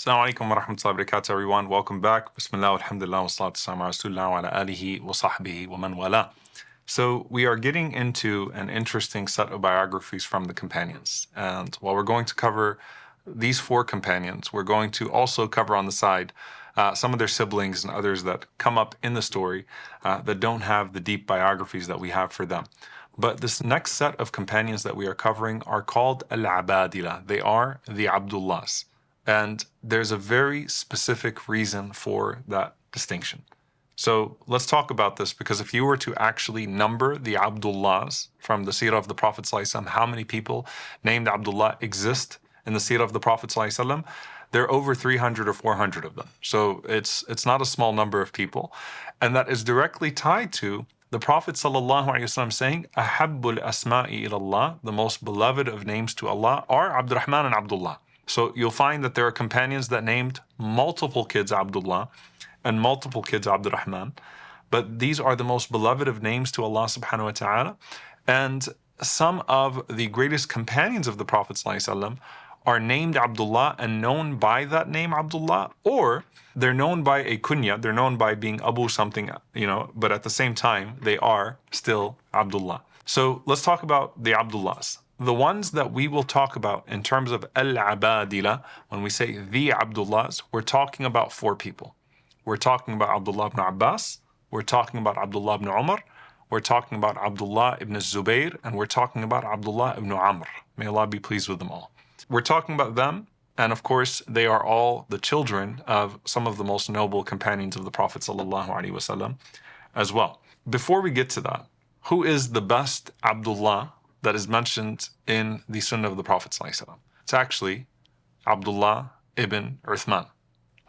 Assalamu alaikum wa rahmatullahi wa barakatuh, everyone. Welcome back. Bismillah, alhamdulillah, wa salatu wassalamu ala rasulillah wa ala alihi wa sahbihi wa man wala. So we are getting into an interesting set of biographies from the companions. And while we're going to cover these four companions, we're going to also cover on the side some of their siblings and others that come up in the story that don't have the deep biographies that we have for them. But this next set of companions that we are covering are called Al-Abadila. They are the Abdullahs. And there's a very specific reason for that distinction. So let's talk about this, because if you were to actually number the Abdullahs from the seerah of the Prophet ﷺ, how many people named Abdullah exist in the seerah of the Prophet ﷺ? There are over 300 or 400 of them. So it's not a small number of people. And that is directly tied to the Prophet ﷺ saying, Ahabbul asma'i ilallah, the most beloved of names to Allah are Abdurrahman and Abdullah. So you'll find that there are companions that named multiple kids Abdullah and multiple kids Abdurrahman, but these are the most beloved of names to Allah subhanahu wa ta'ala. And some of the greatest companions of the Prophet ﷺ are named Abdullah and known by that name Abdullah, or they're known by a kunya, they're known by being Abu something, but at the same time, they are still Abdullah. So let's talk about the Abdullahs. The ones that we will talk about in terms of Al-Abadila, when we say the Abdullahs, we're talking about four people. We're talking about Abdullah ibn Abbas, we're talking about Abdullah ibn Umar, we're talking about Abdullah ibn Zubayr, and we're talking about Abdullah ibn Amr. May Allah be pleased with them all. We're talking about them, and of course, they are all the children of some of the most noble companions of the Prophet ﷺ as well. Before we get to that, who is the best Abdullah that is mentioned in the Sunnah of the Prophet ﷺ? It's actually Abdullah ibn Uthman.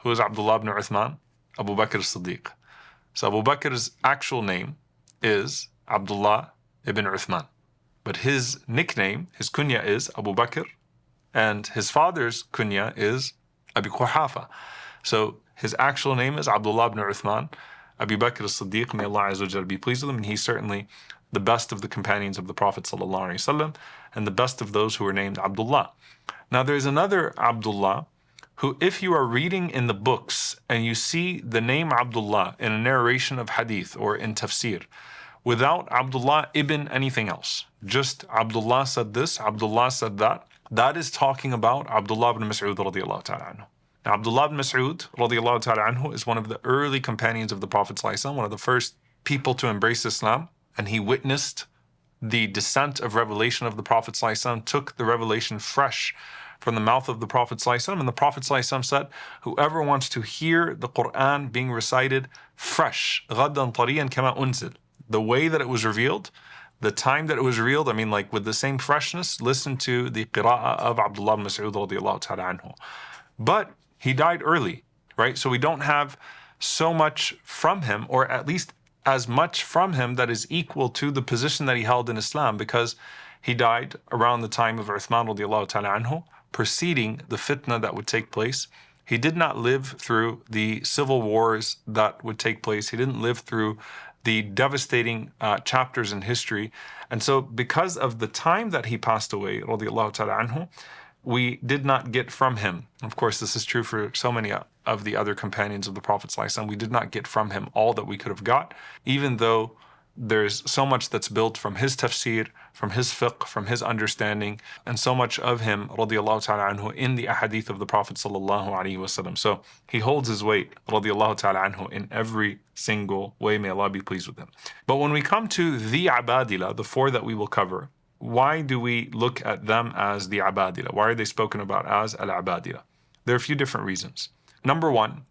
Who is Abdullah ibn Uthman? Abu Bakr as-Siddiq. So Abu Bakr's actual name is Abdullah ibn Uthman. But his nickname, his kunya is Abu Bakr, and his father's kunya is Abi Quhafa. So his actual name is Abdullah ibn Uthman. Abu Bakr as-Siddiq, may Allah Azza wa Jalla be pleased with him, and he's certainly the best of the companions of the Prophet ﷺ, and the best of those who are named Abdullah. Now there's another Abdullah who, if you are reading in the books and you see the name Abdullah in a narration of hadith or in tafsir, without Abdullah ibn anything else, just Abdullah said this, Abdullah said that, that is talking about Abdullah ibn Mas'ud radiallahu ta'ala anhu. Now Abdullah ibn Mas'ud radiallahu ta'ala anhu is one of the early companions of the Prophet ﷺ, one of the first people to embrace Islam, and he witnessed the descent of revelation of the Prophet ﷺ, took the revelation fresh from the mouth of the Prophet ﷺ, and the Prophet ﷺ said, whoever wants to hear the Quran being recited fresh, غَدًّا طَرِيًّا كَمَا أُنزِلَ, the way that it was revealed, the time that it was revealed, like with the same freshness, listen to the qira'ah of Abdullah ibn Mas'ud radiallahu ta'ala anhu. But he died early, right? So we don't have so much from him, or at least as much from him that is equal to the position that he held in Islam, because he died around the time of Uthman radiallahu ta'ala anhu, preceding the fitna that would take place. He did not live through the civil wars that would take place. He didn't live through the devastating chapters in history. And so because of the time that he passed away, radiallahu ta'ala anhu, we did not get from him. Of course, this is true for so many of the other companions of the Prophet ﷺ. We did not get from him all that we could have got, even though there's so much that's built from his tafsir, from his fiqh, from his understanding, and so much of him, radiallahu ta'ala anhu, in the ahadith of the Prophet ﷺ. So he holds his weight, radiallahu ta'ala anhu, in every single way. May Allah be pleased with him. But when we come to the Abadila, the four that we will cover, why do we look at them as the Abadila? Why are they spoken about as Al-Abadila? There are a few different reasons. Number one,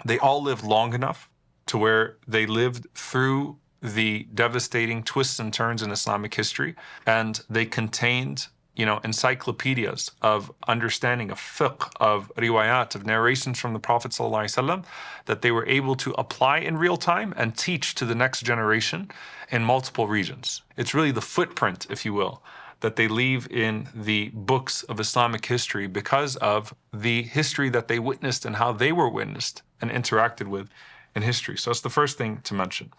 they all lived long enough to where they lived through the devastating twists and turns in Islamic history, and they contained, encyclopedias of understanding of fiqh, of riwayat, of narrations from the Prophet ﷺ that they were able to apply in real time and teach to the next generation in multiple regions. It's really the footprint, if you will, that they leave in the books of Islamic history because of the history that they witnessed and how they were witnessed and interacted with in history. So that's the first thing to mention.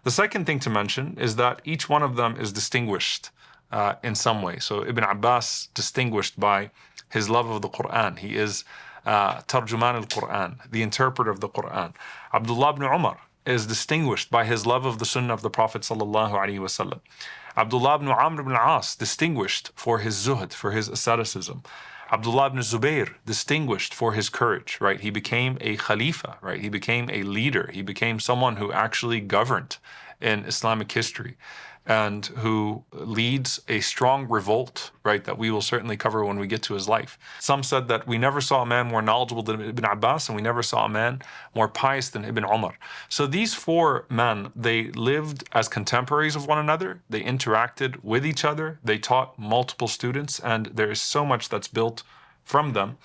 The second thing to mention is that each one of them is distinguished in some way. So Ibn Abbas distinguished by his love of the Quran. He is Tarjuman al-Quran, the interpreter of the Quran. Abdullah ibn Umar is distinguished by his love of the Sunnah of the Prophet sallallahu alaihi wasallam. Abdullah ibn Amr ibn As, distinguished for his zuhd, for his asceticism. Abdullah ibn Zubayr, distinguished for his courage, right? He became a khalifa, right? He became a leader. He became someone who actually governed in Islamic history and who leads a strong revolt, right, that we will certainly cover when we get to his life. Some said that we never saw a man more knowledgeable than Ibn Abbas, and we never saw a man more pious than Ibn Umar. So these four men, they lived as contemporaries of one another, they interacted with each other, they taught multiple students, and there is so much that's built from them.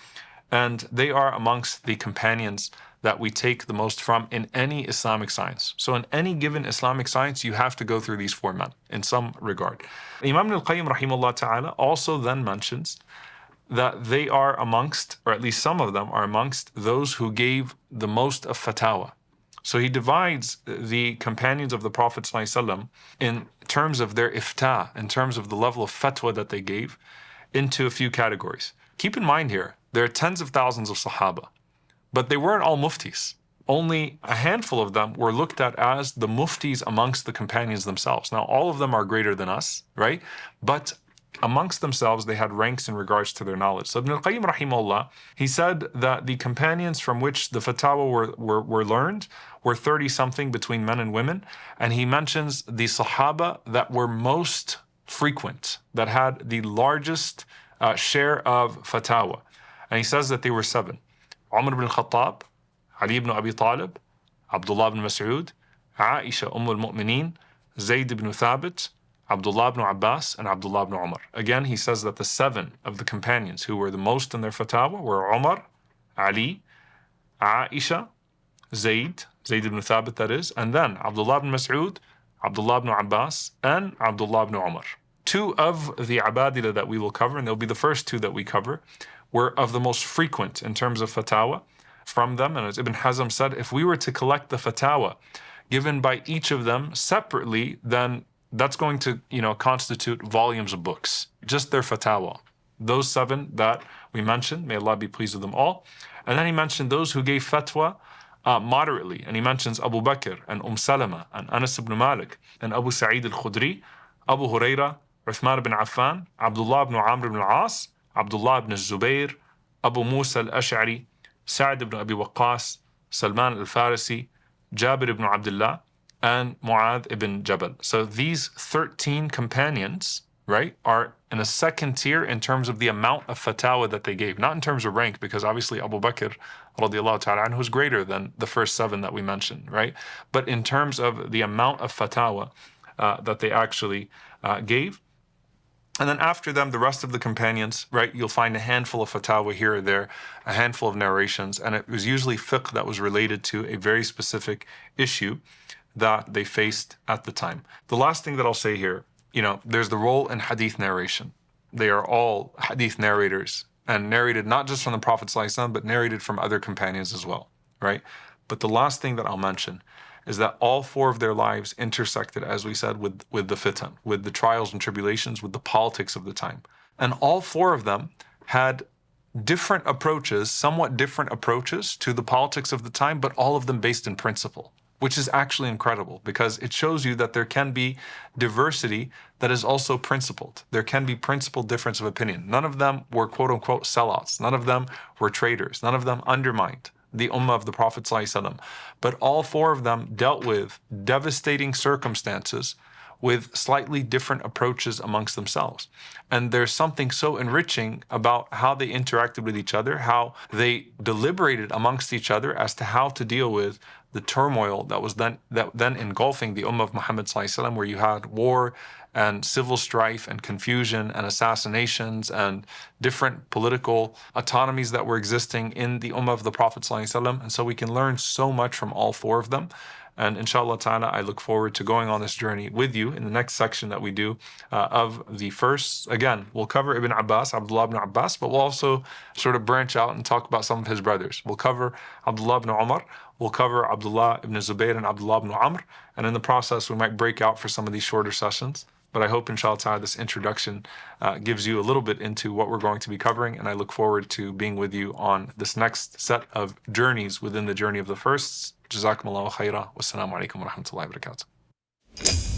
And they are amongst the companions that we take the most from in any Islamic science. So in any given Islamic science, you have to go through these four men in some regard. Imam al-Qayyim rahimahullah ta'ala also then mentions that they are amongst, or at least some of them are amongst those who gave the most of fatawa. So he divides the companions of the Prophet ﷺ in terms of their iftah, in terms of the level of fatwa that they gave, into a few categories. Keep in mind here, there are tens of thousands of Sahaba, but they weren't all muftis. Only a handful of them were looked at as the muftis amongst the companions themselves. Now, all of them are greater than us, right? But amongst themselves, they had ranks in regards to their knowledge. So Ibn al-Qayyim rahimahullah, he said that the companions from which the fatawa were learned were 30-something between men and women. And he mentions the Sahaba that were most frequent, that had the largest share of fatawa. And he says that they were 7. Umar ibn Khattab, Ali ibn Abi Talib, Abdullah ibn Mas'ud, Aisha al-Mu'mineen, Zayd ibn Thabit, Abdullah ibn Abbas, and Abdullah ibn Umar. Again, he says that the 7 of the companions who were the most in their fatawa were Umar, Ali, Aisha, Zayd ibn Thabit that is, and then Abdullah ibn Mas'ud, Abdullah ibn Abbas, and Abdullah ibn Umar. 2 of the Abadila that we will cover, and they'll be the first 2 that we cover, were of the most frequent in terms of fatawa from them. And as Ibn Hazm said, if we were to collect the fatawa given by each of them separately, then that's going to, constitute volumes of books. Just their fatawa. Those 7 that we mentioned, may Allah be pleased with them all. And then he mentioned those who gave fatwa moderately. And he mentions Abu Bakr and Salama and Anas ibn Malik and Abu Sa'id al-Khudri, Abu Huraira, Uthman ibn Affan, Abdullah ibn Amr ibn al-As, Abdullah ibn Zubayr, Abu Musa al-Ash'ari, Sa'd ibn Abi Waqqas, Salman al-Farisi, Jabir ibn Abdullah, and Mu'adh ibn Jabal. So these 13 companions, right, are in a second tier in terms of the amount of fatawa that they gave. Not in terms of rank, because obviously Abu Bakr radiallahu ta'ala anhu was greater than the first 7 that we mentioned, right? But in terms of the amount of fatawa that they actually gave. And then after them, the rest of the companions, right, you'll find a handful of fatawa here or there, a handful of narrations, and it was usually fiqh that was related to a very specific issue that they faced at the time. The last thing that I'll say here, there's the role in hadith narration. They are all hadith narrators and narrated not just from the Prophet ﷺ, but narrated from other companions as well, right? But the last thing that I'll mention is that all 4 of their lives intersected, as we said, with the fitan, with the trials and tribulations, with the politics of the time. And all 4 of them had different approaches, somewhat different approaches to the politics of the time, but all of them based in principle, which is actually incredible because it shows you that there can be diversity that is also principled. There can be principled difference of opinion. None of them were quote-unquote sellouts. None of them were traitors. None of them undermined the ummah of the Prophet ﷺ. But all 4 of them dealt with devastating circumstances with slightly different approaches amongst themselves. And there's something so enriching about how they interacted with each other, how they deliberated amongst each other as to how to deal with the turmoil that was then engulfing the ummah of Muhammad ﷺ, where you had war and civil strife and confusion and assassinations and different political autonomies that were existing in the ummah of the Prophet ﷺ. And so we can learn so much from all 4 of them. And inshallah ta'ala, I look forward to going on this journey with you in the next section that we do of the first. Again, we'll cover Ibn Abbas, Abdullah ibn Abbas, but we'll also sort of branch out and talk about some of his brothers. We'll cover Abdullah ibn Umar, we'll cover Abdullah ibn Zubayr and Abdullah ibn Amr, and in the process, we might break out for some of these shorter sessions But I hope, inshallah ta'ala, this introduction gives you a little bit into what we're going to be covering, and I look forward to being with you on this next set of journeys within the journey of the firsts. Jazakumullahu khaira. Wassalamu alaikum wa rahmatullahi wa barakatuh.